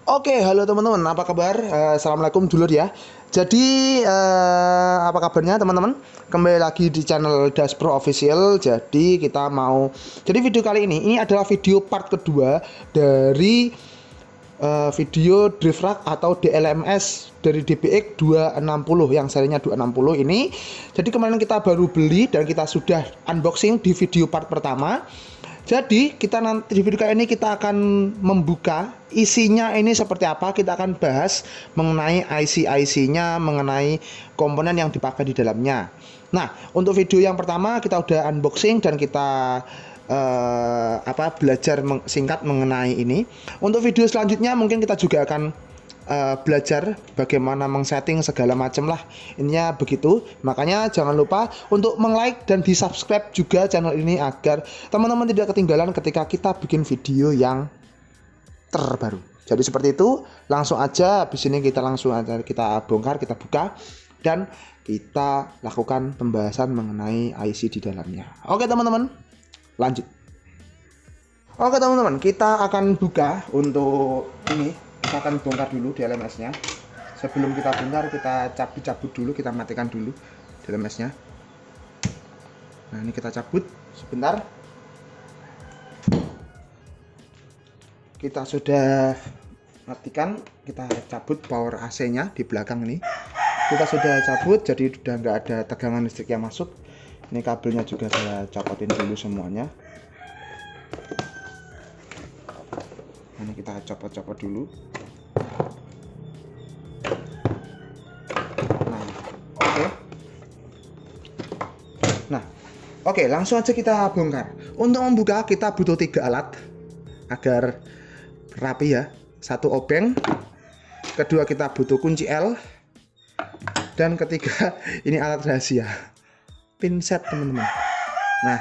Oke, halo teman-teman, apa kabar? Assalamualaikum dulur ya. Jadi, apa kabarnya teman-teman? Kembali lagi di channel Das Pro Official. Jadi video kali ini adalah video part kedua dari video drift rack atau DLMS dari DBX 260 yang serinya 260 ini. Jadi kemarin kita baru beli dan kita sudah unboxing di video part pertama. Jadi kita nanti di video kali ini kita akan membuka isinya ini seperti apa. Kita akan bahas mengenai IC-nya, mengenai komponen yang dipakai di dalamnya. Nah, untuk video yang pertama kita udah unboxing dan kita belajar singkat mengenai ini. Untuk video selanjutnya mungkin kita juga akan belajar bagaimana mengsetting segala macam lah, intinya begitu. Makanya jangan lupa untuk meng-like dan di-subscribe juga channel ini agar teman-teman tidak ketinggalan ketika kita bikin video yang terbaru. Jadi seperti itu, langsung aja habis ini kita bongkar, kita buka dan kita lakukan pembahasan mengenai IC di dalamnya. Oke teman-teman, lanjut. Oke teman-teman, kita akan buka untuk ini. Kita akan bongkar dulu DLMS-nya. Sebelum kita bongkar, kita cabut dulu, kita matikan dulu DLMS-nya. Nah, ini kita cabut sebentar. Kita sudah matikan, kita cabut power AC-nya di belakang ini. Kita sudah cabut, jadi sudah nggak ada tegangan listrik yang masuk. Ini kabelnya juga saya copotin dulu semuanya. Ini kita copot-copot dulu. Oke, langsung aja kita bongkar. Untuk membuka kita butuh 3 alat agar rapi ya. 1 obeng, kedua kita butuh kunci L, dan ketiga ini alat rahasia, pinset teman-teman. Nah,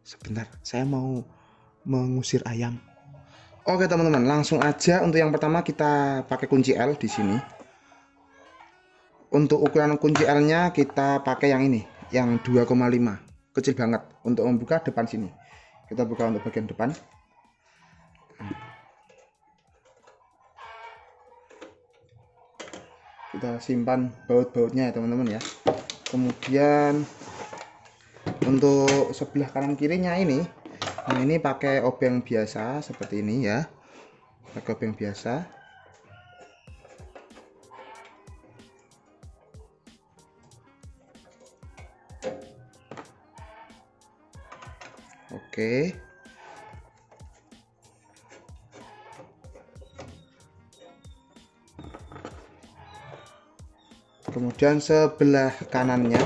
sebentar, saya mau mengusir ayam. Oke teman-teman, langsung aja. Untuk yang pertama kita pakai kunci L di sini. Untuk ukuran kunci L-nya kita pakai yang ini, yang 2,5, kecil banget. Untuk membuka depan sini, kita buka untuk bagian depan. Kita simpan baut-bautnya ya teman-teman ya. Kemudian untuk sebelah kanan kirinya ini, nah ini pakai obeng biasa seperti ini ya, pakai obeng biasa. Oke. Kemudian sebelah kanannya.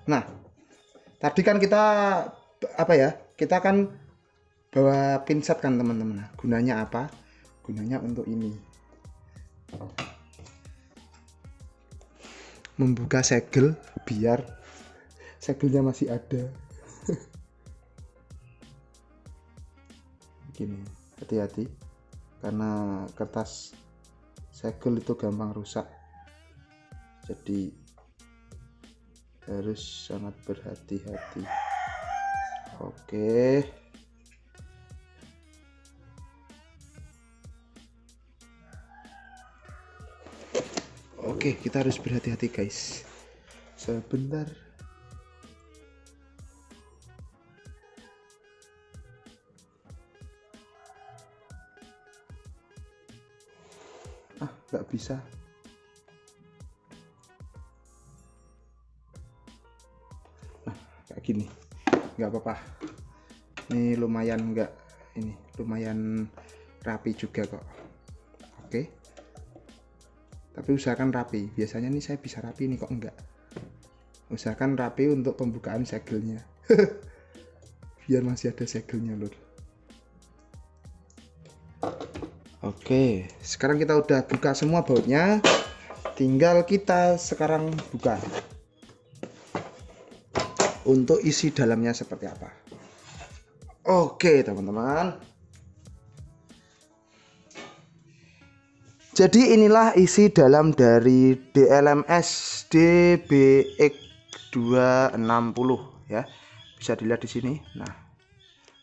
Nah, tadi kan kita kita kan bawa pinset kan teman-teman. Nah, gunanya apa? Gunanya untuk ini. Membuka segel biar segelnya masih ada. Gini, hati-hati karena kertas segel itu gampang rusak, jadi harus sangat berhati-hati. Oke, kita harus berhati-hati guys. Sebentar. Nggak bisa. Nah, kayak gini. Nggak apa-apa. Ini lumayan lumayan rapi juga kok. Oke. Tapi usahakan rapi. Biasanya nih saya bisa rapi, nih kok enggak. Usahakan rapi untuk pembukaan segelnya. Biar masih ada segelnya lur. Oke, sekarang kita udah buka semua bautnya. Tinggal kita sekarang buka untuk isi dalamnya seperti apa. Oke teman-teman, jadi inilah isi dalam dari DLMS DBX 260 ya. Bisa dilihat di sini. Nah,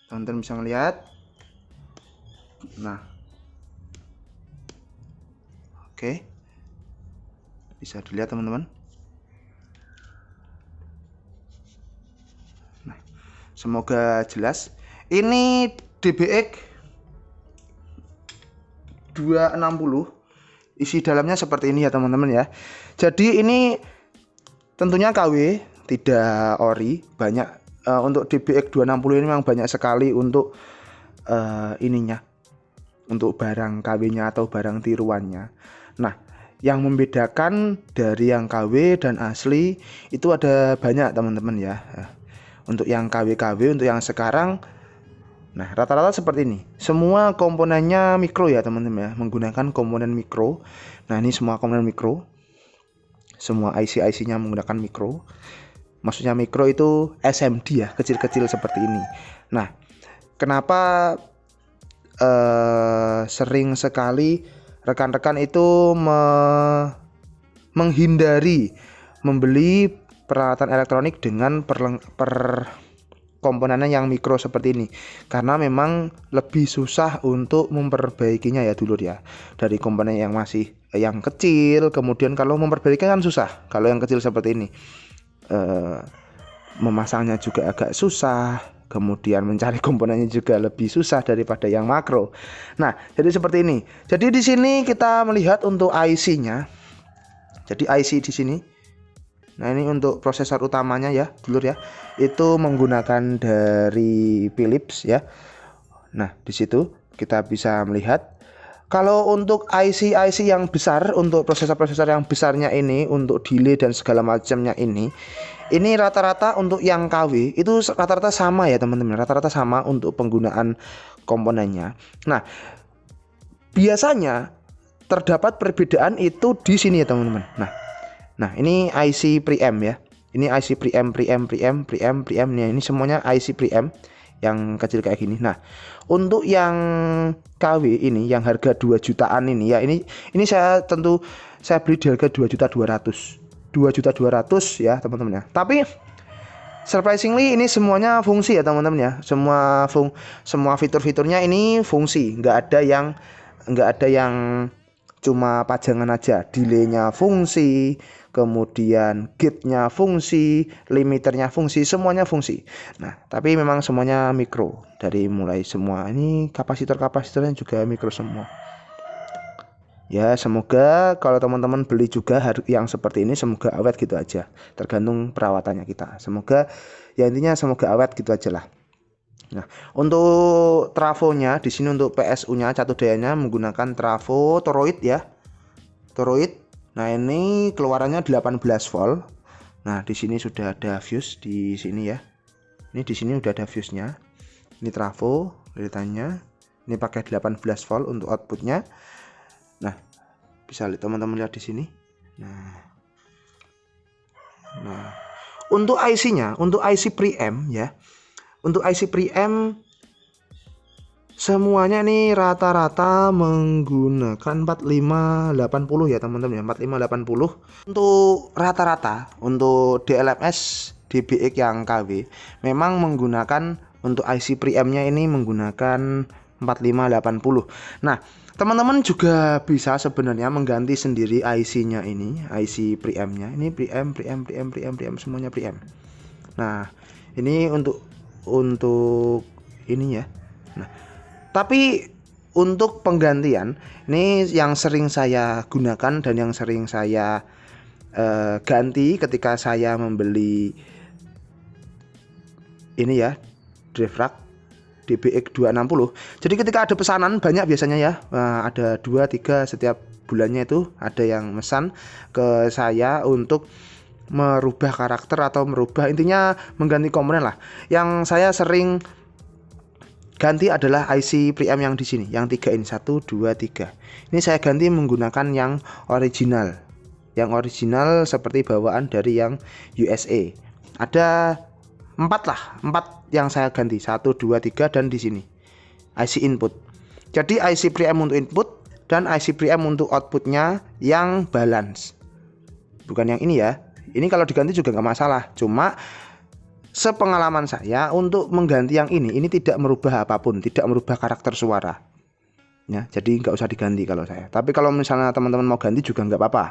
Teman-teman bisa melihat. Nah, oke, bisa dilihat teman-teman. Nah, semoga jelas. Ini DBX 260, isi dalamnya seperti ini ya teman-teman ya. Jadi ini tentunya KW, tidak ori. Banyak untuk DBX 260 ini memang banyak sekali untuk ininya, untuk barang KW-nya atau barang tiruannya. Nah, yang membedakan dari yang KW dan asli itu ada banyak teman-teman ya. Untuk yang KW, untuk yang sekarang, nah rata-rata seperti ini. Semua komponennya mikro ya teman-teman ya, menggunakan komponen mikro. Nah ini semua komponen mikro, semua IC-nya menggunakan mikro. Maksudnya mikro itu SMD ya, kecil-kecil seperti ini. Nah, kenapa sering sekali rekan-rekan itu menghindari membeli peralatan elektronik dengan komponennya yang mikro seperti ini, karena memang lebih susah untuk memperbaikinya ya dulur ya. Dari komponen yang masih yang kecil, kemudian kalau memperbaikinya kan susah. Kalau yang kecil seperti ini, memasangnya juga agak susah, kemudian mencari komponennya juga lebih susah daripada yang makro. Nah, jadi seperti ini. Jadi di sini kita melihat untuk IC-nya. Jadi IC di sini. Nah, ini untuk prosesor utamanya ya, dulur ya. Itu menggunakan dari Philips ya. Nah, di situ kita bisa melihat. Kalau untuk IC yang besar, untuk prosesor-prosesor yang besarnya ini, untuk delay dan segala macamnya ini rata-rata untuk yang KW itu rata-rata sama ya teman-teman. Rata-rata sama untuk penggunaan komponennya. Nah, biasanya terdapat perbedaan itu di sini ya teman-teman. Nah, ini IC preamp ya. Ini IC preamp nih. Ini semuanya IC preamp yang kecil kayak gini. Nah, untuk yang KW ini yang harga 2 jutaan ini ya, ini saya beli di harga 2.200.000. 2.200.000 ya, teman-teman ya. Tapi surprisingly ini semuanya fungsi ya, teman-teman ya. Semua fitur-fiturnya ini fungsi, nggak ada yang cuma pajangan aja. Delaynya fungsi, kemudian gate-nya fungsi, limiternya fungsi, semuanya fungsi. Nah, tapi memang semuanya mikro. Dari mulai semua ini kapasitornya juga mikro semua. Ya, semoga kalau teman-teman beli juga yang seperti ini semoga awet gitu aja. Tergantung perawatannya kita. Semoga ya intinya semoga awet gitu aja lah. Nah, untuk trafonya di sini untuk PSU-nya catu dayanya menggunakan trafo toroid ya. Toroid. Nah, ini keluarannya 18 volt. Nah, di sini sudah ada fuse di sini ya. Ini di sini udah ada fuse-nya. Ini trafo kelihatannya. Ini pakai 18 volt untuk outputnya. Nah, bisa teman-teman lihat di sini. Nah, untuk IC-nya, untuk IC preamp ya. Untuk IC preamp semuanya nih rata-rata menggunakan 4580 ya teman-teman ya, 4580. Untuk rata-rata untuk DLMS DBX yang KW memang menggunakan untuk IC preamp-nya ini menggunakan 4580. Nah, teman-teman juga bisa sebenarnya mengganti sendiri IC-nya ini, IC preamp-nya. Ini preamp semuanya preamp. Nah, ini untuk ini ya. Nah, tapi untuk penggantian ini yang sering saya gunakan dan yang sering saya ganti ketika saya membeli ini ya, drive rack DBX 260. Jadi ketika ada pesanan banyak biasanya ya, ada 2-3 setiap bulannya itu ada yang mesan ke saya untuk merubah karakter atau merubah, intinya mengganti komponen lah. Yang saya sering ganti adalah IC preamp yang di sini, yang 3 ini, 1, 2, 3. Ini saya ganti menggunakan yang original. Yang original seperti bawaan dari yang USA. Ada 4 yang saya ganti, 1, 2, 3 dan di sini IC input. Jadi IC preamp untuk input dan IC preamp untuk outputnya yang balance. Bukan yang ini ya. Ini kalau diganti juga nggak masalah. Cuma sepengalaman saya untuk mengganti yang ini tidak merubah apapun, tidak merubah karakter suara. Ya, jadi nggak usah diganti kalau saya. Tapi kalau misalnya teman-teman mau ganti juga nggak apa-apa.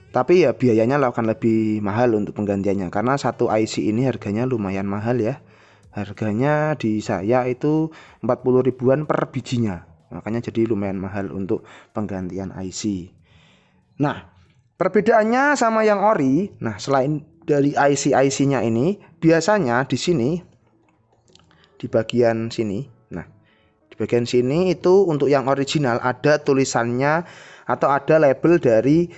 Tapi ya biayanya akan lebih mahal untuk penggantiannya karena satu IC ini harganya lumayan mahal ya. Harganya di saya itu 40 ribuan per bijinya. Makanya jadi lumayan mahal untuk penggantian IC. Nah, perbedaannya sama yang ori, nah selain dari IC-nya ini, biasanya di sini di bagian sini, nah di bagian sini itu untuk yang original ada tulisannya atau ada label dari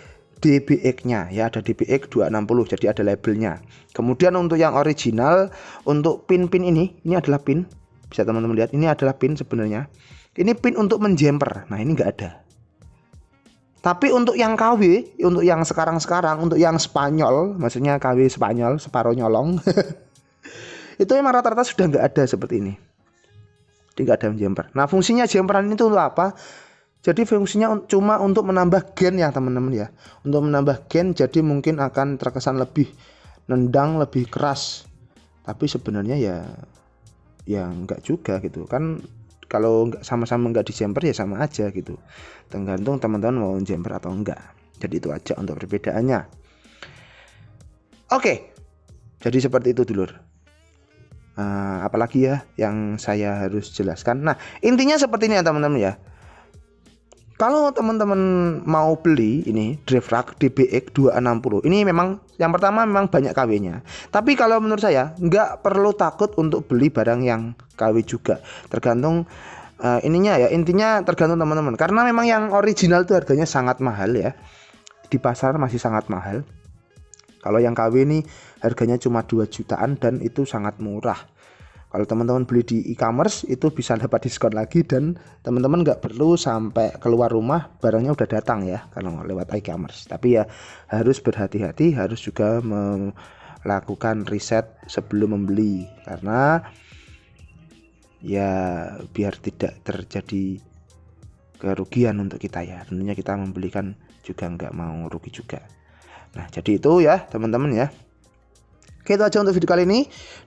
DBX-nya ya, ada DBX 260, jadi ada labelnya. Kemudian untuk yang original, untuk pin-pin ini adalah pin, bisa teman-teman lihat, ini adalah pin sebenarnya. Ini pin untuk menjemper, nah ini enggak ada. Tapi untuk yang KW, untuk yang sekarang-sekarang, untuk yang Spanyol, maksudnya KW Spanyol, separuh nyolong, itu memang rata-rata sudah nggak ada seperti ini. Jadi nggak ada jumper. Nah, fungsinya jumperan itu untuk apa? Jadi fungsinya cuma untuk menambah gen ya teman-teman ya. Untuk menambah gen, jadi mungkin akan terkesan lebih nendang, lebih keras. Tapi sebenarnya ya nggak juga gitu kan. Kalau nggak sama-sama nggak di jumper ya sama aja gitu, tergantung teman-teman mau jumper atau enggak. Jadi itu aja untuk perbedaannya. Oke, jadi seperti itu dulur. Apalagi ya yang saya harus jelaskan. Nah, intinya seperti ini ya teman-teman ya. Kalau teman-teman mau beli ini drive rack DBX 260, ini memang yang pertama memang banyak KW-nya. Tapi kalau menurut saya nggak perlu takut untuk beli barang yang KW juga. Tergantung ininya ya, intinya tergantung teman-teman. Karena memang yang original itu harganya sangat mahal ya. Di pasar masih sangat mahal. Kalau yang KW ini harganya cuma 2 jutaan dan itu sangat murah. Kalau teman-teman beli di e-commerce itu bisa dapat diskon lagi dan teman-teman nggak perlu sampai keluar rumah, barangnya udah datang ya kalau lewat e-commerce. Tapi ya harus berhati-hati, harus juga melakukan riset sebelum membeli karena ya biar tidak terjadi kerugian untuk kita ya. Tentunya kita membelikan juga nggak mau rugi juga. Nah, jadi itu ya teman-teman ya. Oke, itu aja untuk video kali ini.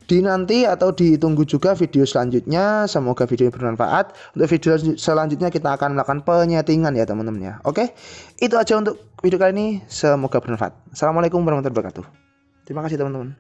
Dinanti atau ditunggu juga video selanjutnya. Semoga video ini bermanfaat. Untuk video selanjutnya kita akan melakukan penyetingan ya teman-teman ya. Oke, itu aja untuk video kali ini. Semoga bermanfaat. Assalamualaikum warahmatullahi wabarakatuh. Terima kasih teman-teman.